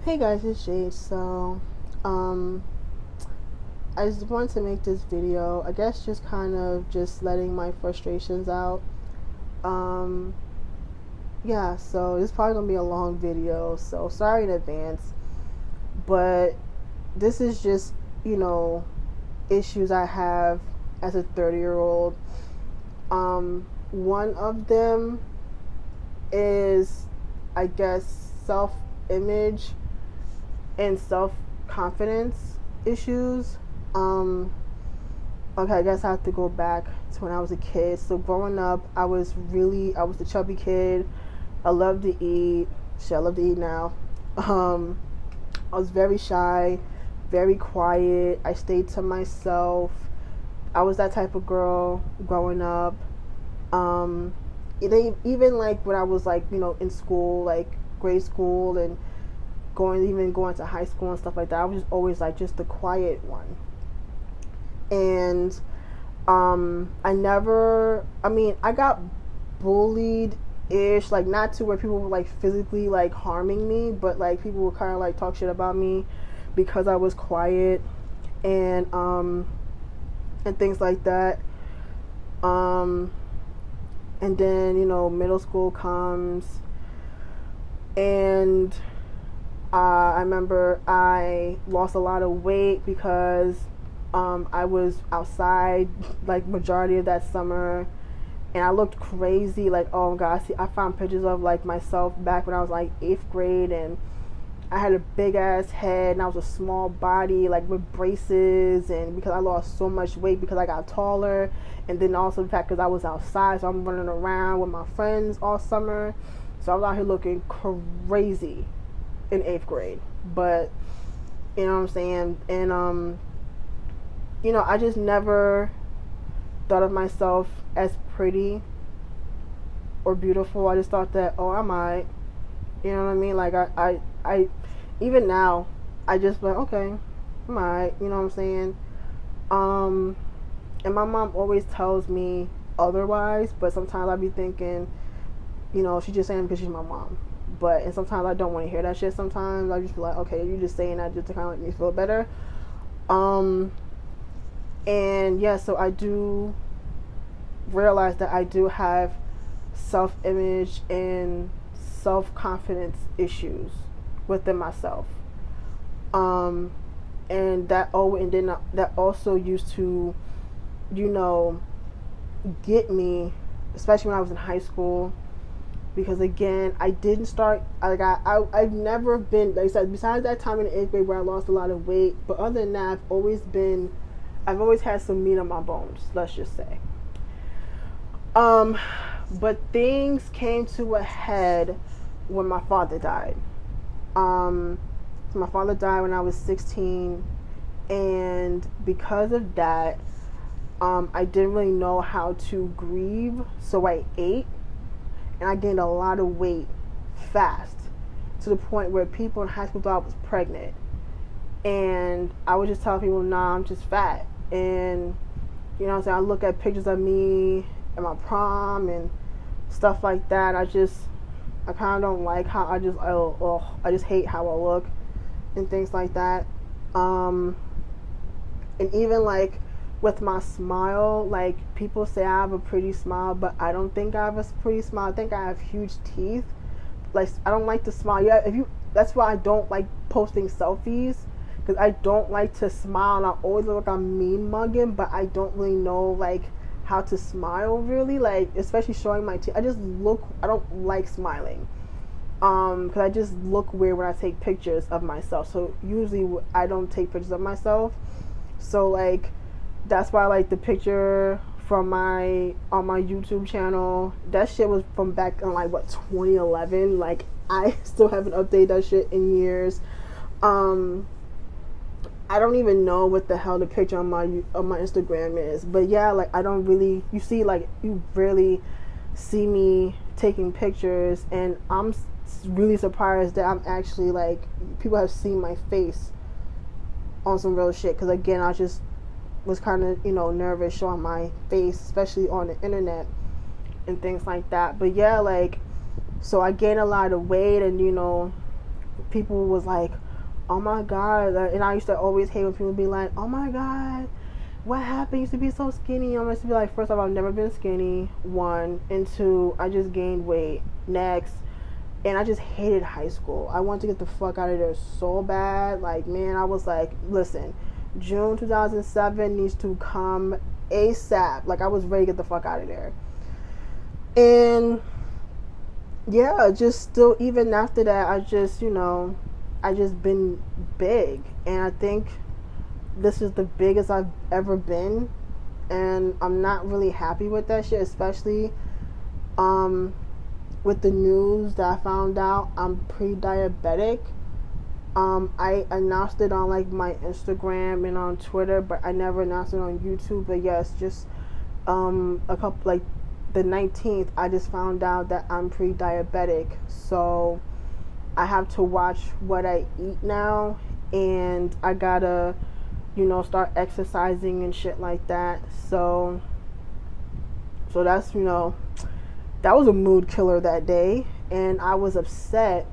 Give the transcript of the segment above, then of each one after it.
Hey guys, it's Jade. Um, I just wanted to make this video. I guess just kind of just letting my frustrations out. Um, yeah, so it's probably gonna be a long video, so sorry in advance. But this is just, you know, issues I have as a 30-year-old. One of them is, I guess, self image and self confidence issues. Um, okay, I guess I have to go back to when I was a kid. So growing up, I was the chubby kid. I loved to eat. Shit, I love to eat now. Um, I was very shy, very quiet. I stayed to myself. I was that type of girl growing up. Um, even like when I was like in school, like grade school and going to high school and stuff like that. I was just always like just the quiet one. And I got bullied ish, like not to where people were like physically like harming me, but like people would kind of like talk shit about me because I was quiet and and things like that. Um and then, middle school comes and I remember I lost a lot of weight because I was outside like majority of that summer, and I looked crazy. Like, oh god, see, I found pictures of like myself back when I was like 8th grade, and I had a big ass head and I was a small body, like with braces, and because I lost so much weight because I got taller, and then also the fact because I was outside, so I'm running around with my friends all summer, so I was out here looking crazy in 8th grade. But you know what I'm saying? And I just never thought of myself as pretty or beautiful. I just thought that, oh, I might. You know what I mean? Like I even now, I just like, okay, I might. You know what I'm saying? Um, and my mom always tells me otherwise, but sometimes I be thinking, she's just saying because she's my mom. And sometimes I don't want to hear that shit. Sometimes I just be like, okay, you're just saying that just to kind of make me feel better. Um, and yeah, so I do realize that I do have self-image and self-confidence issues within myself. Um, that also used to, you know, get me, especially when I was in high school, because again, I didn't start like I've never been, like I said, besides that time in the 8th grade where I lost a lot of weight, but other than that, I've always had some meat on my bones, let's just say. But things came to a head when my father died. So my father died when I was 16, and because of that, I didn't really know how to grieve, so I ate, and I gained a lot of weight fast, to the point where people in high school thought I was pregnant. And I would just tell people, nah, I'm just fat. And you know what I'm saying, I look at pictures of me at my prom and stuff like that. I kind of don't like how I just hate how I look and things like that. And even like with my smile, like people say I have a pretty smile, but I don't think I have a pretty smile. I think I have huge teeth. Like, I don't like to smile. Yeah, that's why I don't like posting selfies, because I don't like to smile, and I always look like I'm mean mugging, but I don't really know like how to smile really, like especially showing my teeth. I don't like smiling, because I just look weird when I take pictures of myself. So usually I don't take pictures of myself. So like that's why, like, the picture from on my YouTube channel, that shit was from back in like 2011. Like, I still haven't updated that shit in years. I don't even know what the hell the picture on my Instagram is. But yeah, like, I don't really, you rarely see me taking pictures, and I'm really surprised that I'm actually, like, people have seen my face on some real shit, because again, I just was kind of, nervous showing my face, especially on the internet and things like that. But yeah, like, so I gained a lot of weight, and people was like, oh my God. And I used to always hate when people be like, oh my God, what happened? You used to be so skinny. I used to be like, first of all, I've never been skinny, one. And two, I just gained weight. Next. And I just hated high school. I wanted to get the fuck out of there so bad. Like, man, I was like, listen, June 2007 needs to come ASAP. Like, I was ready to get the fuck out of there. And yeah, just still, even after that, I just been big. And I think this is the biggest I've ever been. And I'm not really happy with that shit, especially with the news that I found out I'm pre-diabetic. I announced it on like my Instagram and on Twitter, but I never announced it on YouTube. But yes, just a couple, like the 19th, I just found out that I'm pre-diabetic. So I have to watch what I eat now, and I gotta, start exercising and shit like that. So that's, that was a mood killer that day. And I was upset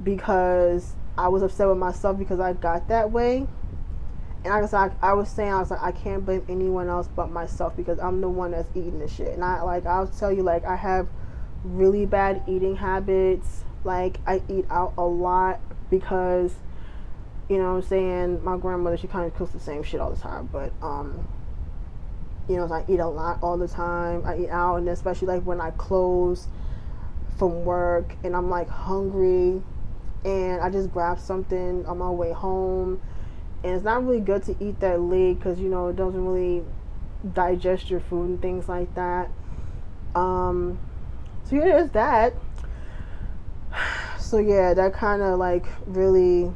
because I was upset with myself because I got that way. And I was like, I can't blame anyone else but myself because I'm the one that's eating this shit. And I'll tell you, like, I have really bad eating habits. Like, I eat out a lot because, my grandmother, she kind of cooks the same shit all the time. But, so I eat a lot all the time. I eat out, and especially like when I close from work and I'm like hungry and I just grab something on my way home. And it's not really good to eat that late because, it doesn't really digest your food and things like that. So yeah, there's that. So yeah, that kind of like really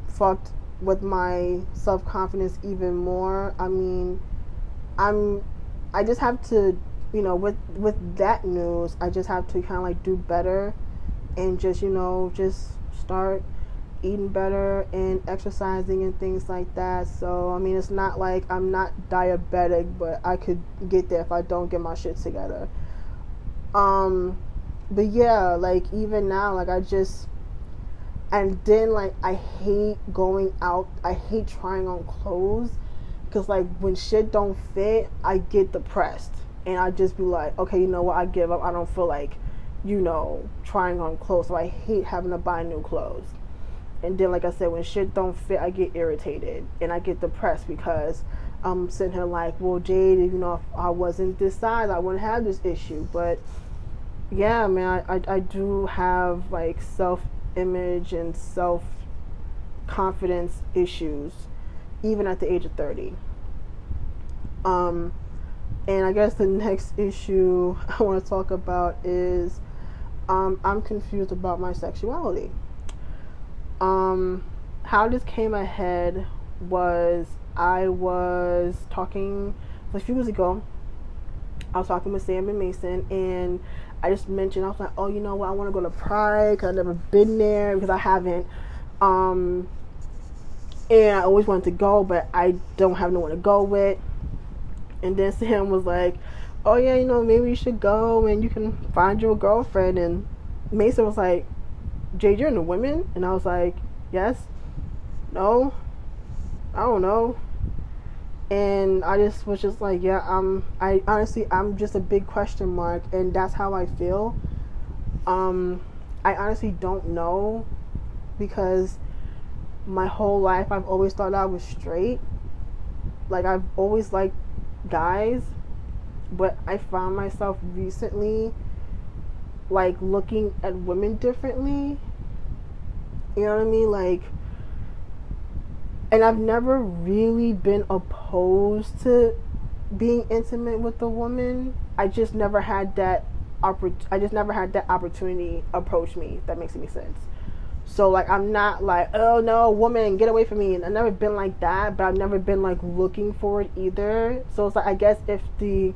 fucked with my self-confidence even more. I mean, I just have to, with that news, I just have to kind of like do better and just, just start eating better and exercising and things like that. So, I mean, it's not like I'm not diabetic, but I could get there if I don't get my shit together. But yeah, like even now, like and then like I hate going out. I hate trying on clothes. Because, like, when shit don't fit, I get depressed. And I just be like, okay, you know what? I give up. I don't feel like, trying on clothes. So I hate having to buy new clothes. And then, like I said, when shit don't fit, I get irritated. And I get depressed because I'm sitting here like, well, Jade, if I wasn't this size, I wouldn't have this issue. But, yeah, man, I do have, like, self-image and self-confidence issues. Even at the age of 30. And I guess the next issue I want to talk about is I'm confused about my sexuality. How this came ahead was I was talking a few years ago. I was talking with Sam and Mason, and I just mentioned, I was like, oh, you know what? I want to go to Pride because I've never been there because I haven't. And I always wanted to go, but I don't have no one to go with. And then Sam was like, oh yeah, maybe you should go and you can find your girlfriend. And Mason was like, Jade, you're into women? And I was like, yes. No, I don't know. And I just was just like, yeah, I'm just a big question mark. And that's how I feel. I honestly don't know because my whole life I've always thought I was straight. Like, I've always liked guys, but I found myself recently like looking at women differently. You know what I mean? Like, and I've never really been opposed to being intimate with a woman. I just never had that opportunity approach me, if that makes any sense. So, like, I'm not like, oh no, woman, get away from me. And I've never been like that, but I've never been like looking for it either. So it's like, I guess if it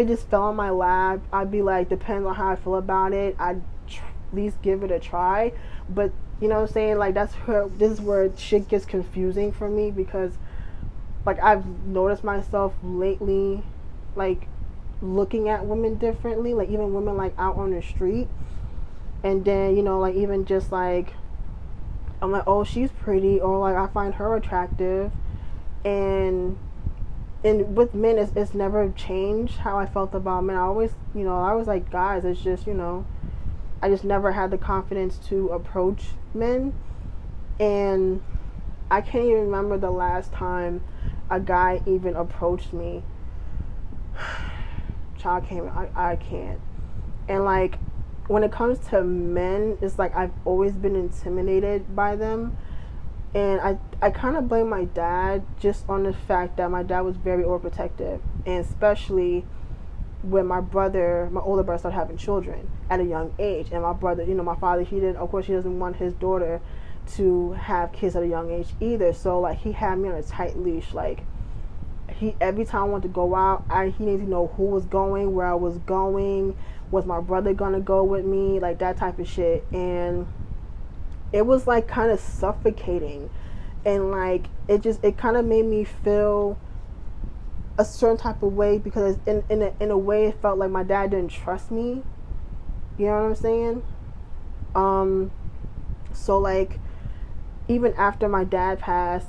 just fell on my lap, I'd be like, depends on how I feel about it. I'd at least give it a try. But you know what I'm saying? Like, this is where shit gets confusing for me because, like, I've noticed myself lately, like, looking at women differently, like even women like out on the street. And then, you know, like even just like I'm like, oh, she's pretty, or like I find her attractive. And with men, it's never changed how I felt about men. I always like guys. It's just, you know, I just never had the confidence to approach men. And I can't even remember the last time a guy even approached me. Child came, I can't. And like, when it comes to men, it's like I've always been intimidated by them. And I kind of blame my dad just on the fact that my dad was very overprotective. And especially when my older brother started having children at a young age. And my brother, you know, my father, he doesn't want his daughter to have kids at a young age either. So like he had me on a tight leash. Like every time I wanted to go out, he needed to know who was going, where I was going, was my brother gonna go with me, like that type of shit. And it was like kind of suffocating, and like it kind of made me feel a certain type of way, because in a way it felt like my dad didn't trust me. You know what I'm saying? So like even after my dad passed,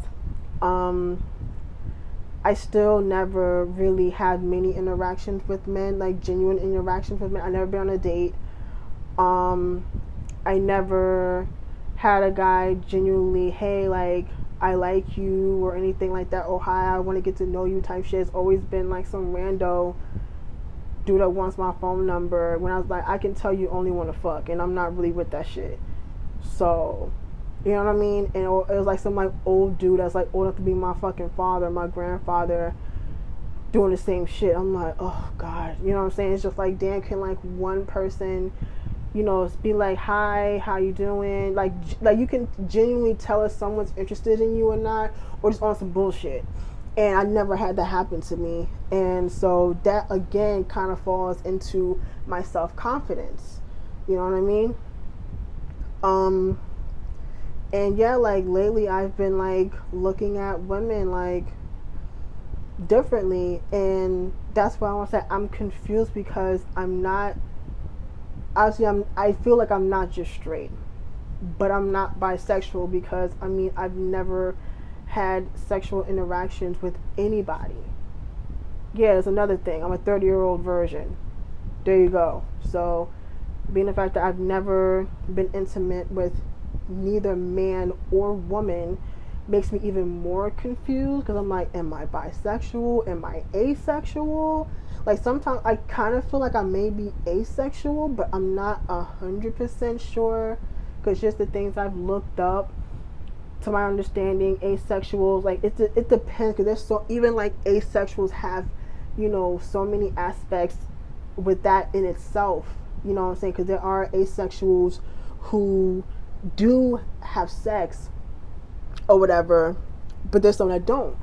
I still never really had many interactions with men, like genuine interactions with men. I never been on a date. I never had a guy genuinely, hey, like, I like you, or anything like that. Oh, hi, I want to get to know you type shit. It's always been like some rando dude that wants my phone number, when I was like, I can tell you only want to fuck, and I'm not really with that shit. So, you know what I mean? And it was like some like old dude that's like old enough to be my fucking father, my grandfather, doing the same shit. I'm like, oh God, you know what I'm saying? It's just like, damn, can like one person, you know, be like, hi, how you doing? Like you can genuinely tell if someone's interested in you or not, or just on some bullshit. And I never had that happen to me. And so that again kind of falls into my self-confidence. You know what I mean? And yeah, like lately I've been like looking at women like differently, and that's why I want to say I'm confused, because I'm not, obviously I feel like I'm not just straight, but I'm not bisexual, because I mean I've never had sexual interactions with anybody. Yeah, that's another thing. I'm a 30-year-old virgin. There you go. So being the fact that I've never been intimate with neither man or woman makes me even more confused, because I'm like, am I bisexual? Am I asexual? Like sometimes I kind of feel like I may be asexual, but I'm not 100% sure, because just the things I've looked up, to my understanding, asexuals, like it depends, because there's so, even like asexuals have, you know, so many aspects with that in itself. You know what I'm saying? Because there are asexuals who do have sex or whatever, but there's some that don't.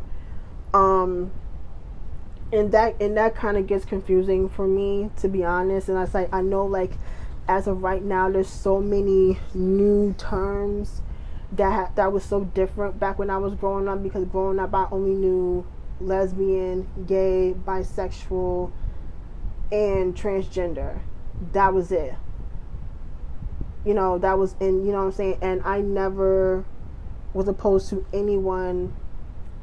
And that kind of gets confusing for me, to be honest. And I know like as of right now, there's so many new terms that was so different back when I was growing up, because growing up I only knew lesbian, gay, bisexual, and transgender. That was it. You know, that was in, you know what I'm saying? And I never was opposed to anyone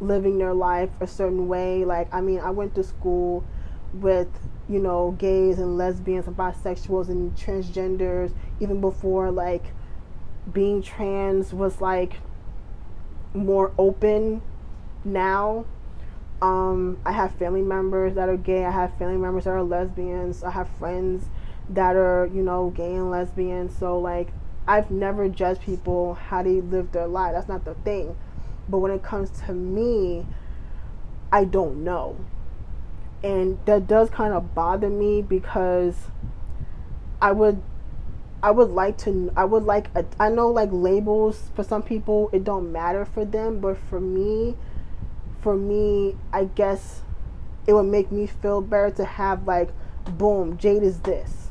living their life a certain way. Like, I mean, I went to school with, you know, gays and lesbians and bisexuals and transgenders, even before like being trans was like more open now. I have family members that are gay. I have family members that are lesbians. I have friends that are, you know, gay and lesbian. So like I've never judged people how they live their life. That's not the thing. But when it comes to me, I don't know. And that does kind of bother me, because I would like, I know like labels for some people, it don't matter for them, but for me, I guess it would make me feel better to have like, boom, Jade is this.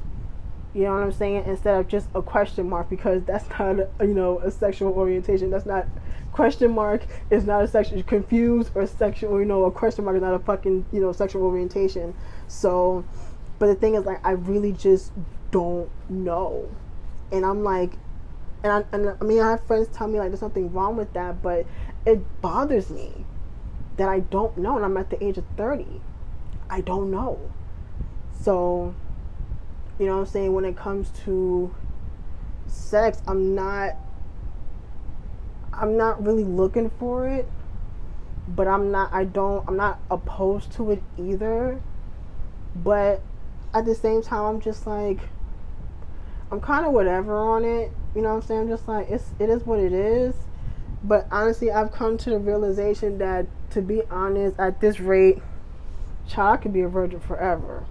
You know what I'm saying? Instead of just a question mark, because that's not, you know, a sexual orientation. That's not question mark is not a sexual, confused or sexual, a question mark is not a fucking, sexual orientation. So, but the thing is, like, I really just don't know. And I'm like, I mean, I have friends tell me, like, there's nothing wrong with that, but it bothers me that I don't know, and I'm at the age of 30. I don't know. So, you know what I'm saying, when it comes to sex, I'm not really looking for it, but I'm not opposed to it either. But at the same time, I'm just like, I'm kind of whatever on it. You know what I'm saying? I'm just like, it is what it is. But honestly, I've come to the realization that, to be honest, at this rate, child, I could be a virgin forever.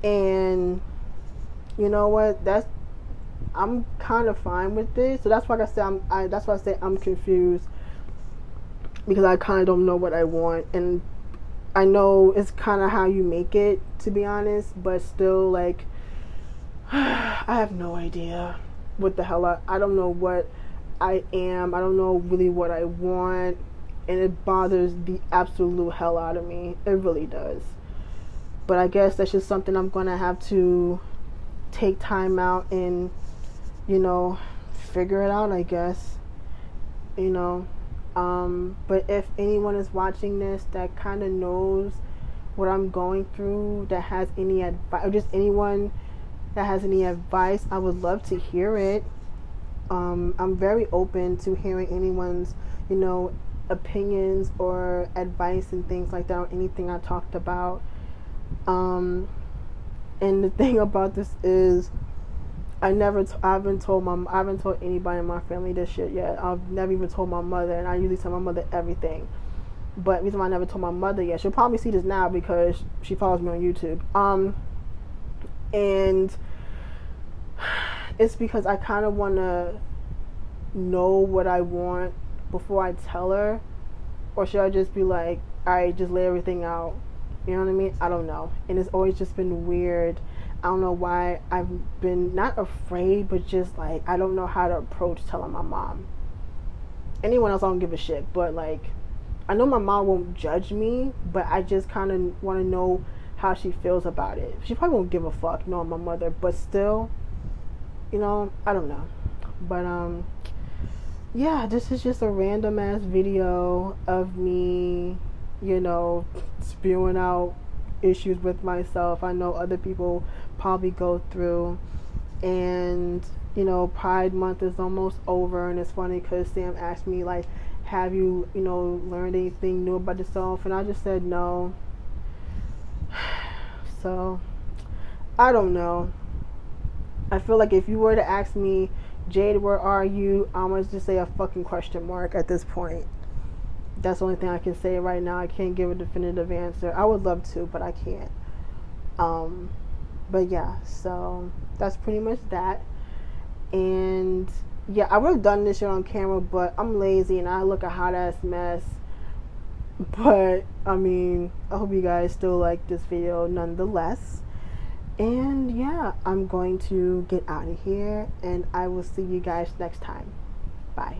And you know what? I'm kind of fine with this. So that's why that's why I say I'm confused, because I kind of don't know what I want, and I know it's kind of how you make it, to be honest. But still, like, I have no idea what the hell I don't know what I am. I don't know really what I want, and it bothers the absolute hell out of me. It really does. But I guess that's just something I'm gonna have to take time out and, figure it out, I guess. But if anyone is watching this that kind of knows what I'm going through, that has any advice, or just anyone that has any advice, I would love to hear it. I'm very open to hearing anyone's, opinions or advice and things like that on anything I talked about. And the thing about this is, I haven't told anybody in my family this shit yet. I've never even told my mother, and I usually tell my mother everything. But the reason why I never told my mother yet, she'll probably see this now because she follows me on YouTube. And it's because I kind of want to know what I want before I tell her, or should I just be like, alright, just lay everything out? You know what I mean? I don't know. And it's always just been weird. I don't know why I've been not afraid, but just like, I don't know how to approach telling my mom. Anyone else, I don't give a shit. But like, I know my mom won't judge me, but I just kind of want to know how she feels about it. She probably won't give a fuck knowing my mother, but still, I don't know. But yeah, this is just a random ass video of me, spewing out issues with myself. I know other people probably go through. And Pride Month is almost over, and it's funny because Sam asked me, like, have you learned anything new about yourself, and I just said no. So I don't know. I feel like if you were to ask me, Jade, where are you, I'm gonna just say a fucking question mark at this point. That's the only thing I can say right now. I can't give a definitive answer. I would love to, but I can't. But yeah, so that's pretty much that. And yeah, I would have done this shit on camera, but I'm lazy and I look a hot ass mess. But I mean, I hope you guys still like this video nonetheless. And yeah, I'm going to get out of here, and I will see you guys next time. Bye.